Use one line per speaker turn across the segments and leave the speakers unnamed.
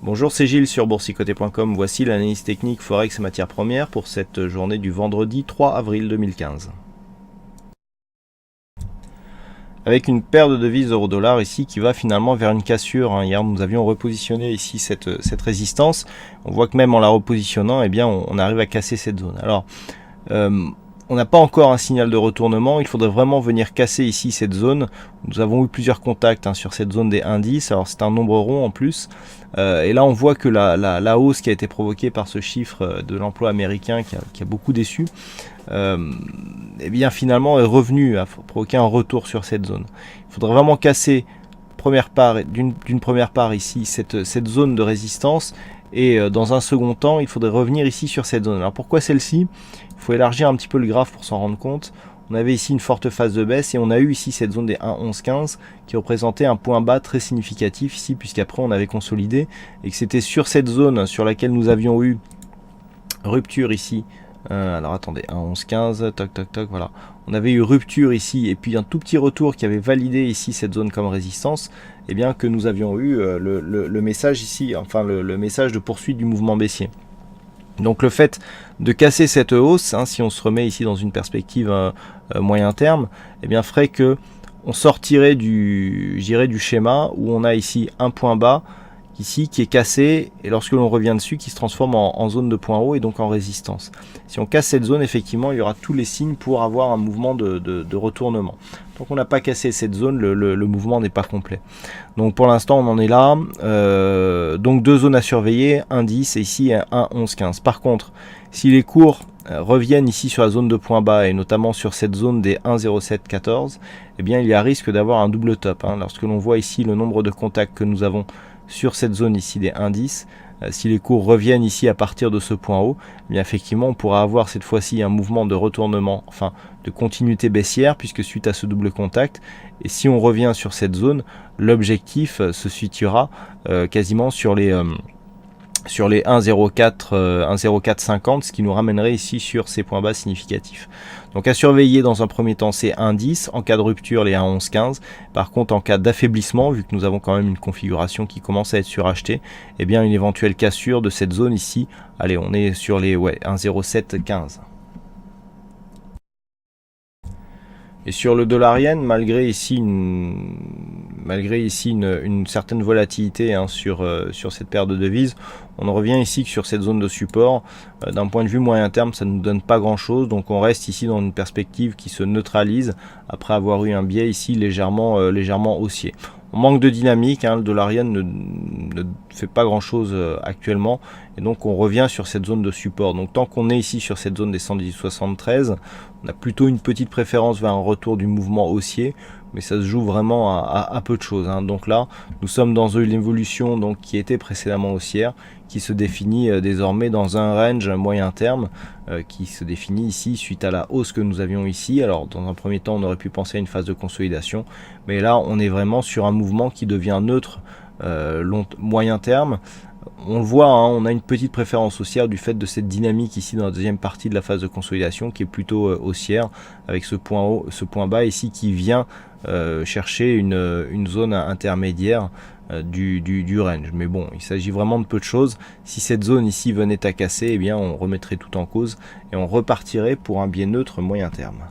Bonjour, c'est Gilles sur boursicoté.com. Voici l'analyse technique Forex et matières premières pour cette journée du vendredi 3 avril 2015. Avec une paire de devises euro-dollar ici qui va finalement vers une cassure. Hier, nous avions repositionné ici cette résistance. On voit que même en la repositionnant, eh bien, on arrive à casser cette zone. Alors, on n'a pas encore un signal de retournement, il faudrait vraiment venir casser ici cette zone. Nous avons eu plusieurs contacts sur cette zone des indices, alors c'est un nombre rond en plus. Et là on voit que la hausse qui a été provoquée par ce chiffre de l'emploi américain qui a beaucoup déçu, et bien finalement est revenu à provoquer un retour sur cette zone. Il faudrait vraiment casser d'une première part ici cette zone de résistance. Et dans un second temps, il faudrait revenir ici sur cette zone. Alors pourquoi celle-ci? Il faut élargir un petit peu le graphe pour s'en rendre compte. On avait ici une forte phase de baisse et on a eu ici cette zone des 1,1115 qui représentait un point bas très significatif ici, puisqu'après on avait consolidé et que c'était sur cette zone sur laquelle nous avions eu rupture ici. Alors attendez, 1,1115, toc toc toc, voilà. On avait eu rupture ici et puis un tout petit retour qui avait validé ici cette zone comme résistance. Et bien que nous avions eu le message ici, enfin le message de poursuite du mouvement baissier. Donc le fait de casser cette hausse, si on se remet ici dans une perspective moyen terme, eh bien ferait que on sortirait du schéma où on a ici un point bas ici qui est cassé et lorsque l'on revient dessus qui se transforme en zone de point haut et donc en résistance. Si on casse cette zone, effectivement il y aura tous les signes pour avoir un mouvement de retournement. Tant qu'on n'a pas cassé cette zone, le mouvement n'est pas complet. Donc pour l'instant on en est là. Donc deux zones à surveiller, 1,10 et ici 1,1115. Par contre, si les cours reviennent ici sur la zone de point bas et notamment sur cette zone des 1,0714, eh bien il y a risque d'avoir un double top. Lorsque l'on voit ici le nombre de contacts que nous avons sur cette zone ici des 1,10, si les cours reviennent ici à partir de ce point haut, eh bien effectivement on pourra avoir cette fois-ci un mouvement de retournement, enfin de continuité baissière puisque suite à ce double contact, et si on revient sur cette zone, l'objectif se situera quasiment sur les 1,0450, ce qui nous ramènerait ici sur ces points bas significatifs. Donc à surveiller dans un premier temps c'est 1,10, en cas de rupture les 1,1115. Par contre en cas d'affaiblissement, vu que nous avons quand même une configuration qui commence à être surachetée, eh bien une éventuelle cassure de cette zone ici, allez on est sur les 1,0715. Et sur le dollar yen, malgré ici une certaine volatilité sur cette paire de devises, on revient ici que sur cette zone de support. D'un point de vue moyen terme, ça ne nous donne pas grand chose, donc on reste ici dans une perspective qui se neutralise après avoir eu un biais ici légèrement haussier. On manque de dynamique, le dollar yen ne fait pas grand chose actuellement et donc on revient sur cette zone de support. Donc tant qu'on est ici sur cette zone des 118,73, on a plutôt une petite préférence vers un retour du mouvement haussier, mais ça se joue vraiment à peu de choses. Donc là, nous sommes dans une évolution qui était précédemment haussière, qui se définit désormais dans un range moyen terme, qui se définit ici suite à la hausse que nous avions ici. Alors dans un premier temps, on aurait pu penser à une phase de consolidation, mais là, on est vraiment sur un mouvement qui devient neutre moyen terme. On le voit, on a une petite préférence haussière du fait de cette dynamique ici dans la deuxième partie de la phase de consolidation qui est plutôt haussière, avec ce point haut, ce point bas ici qui vient chercher une zone intermédiaire du range. Mais bon, il s'agit vraiment de peu de choses. Si cette zone ici venait à casser, eh bien on remettrait tout en cause et on repartirait pour un biais neutre moyen terme.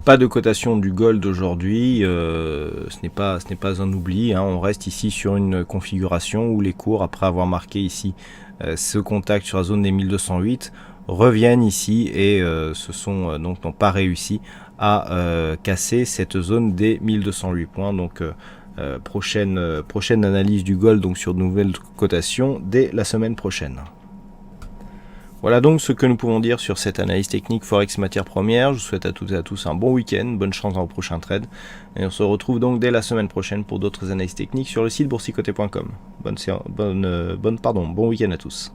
Pas de cotation du gold aujourd'hui, ce n'est pas un oubli, on reste ici sur une configuration où les cours, après avoir marqué ici ce contact sur la zone des 1208, reviennent ici et n'ont pas réussi à casser cette zone des 1208 points. Donc prochaine analyse du gold donc sur de nouvelles cotations dès la semaine prochaine. Voilà donc ce que nous pouvons dire sur cette analyse technique Forex matières premières. Je vous souhaite à toutes et à tous un bon week-end, bonne chance dans vos prochains trades. Et on se retrouve donc dès la semaine prochaine pour d'autres analyses techniques sur le site boursicoté.com. Bon week-end à tous.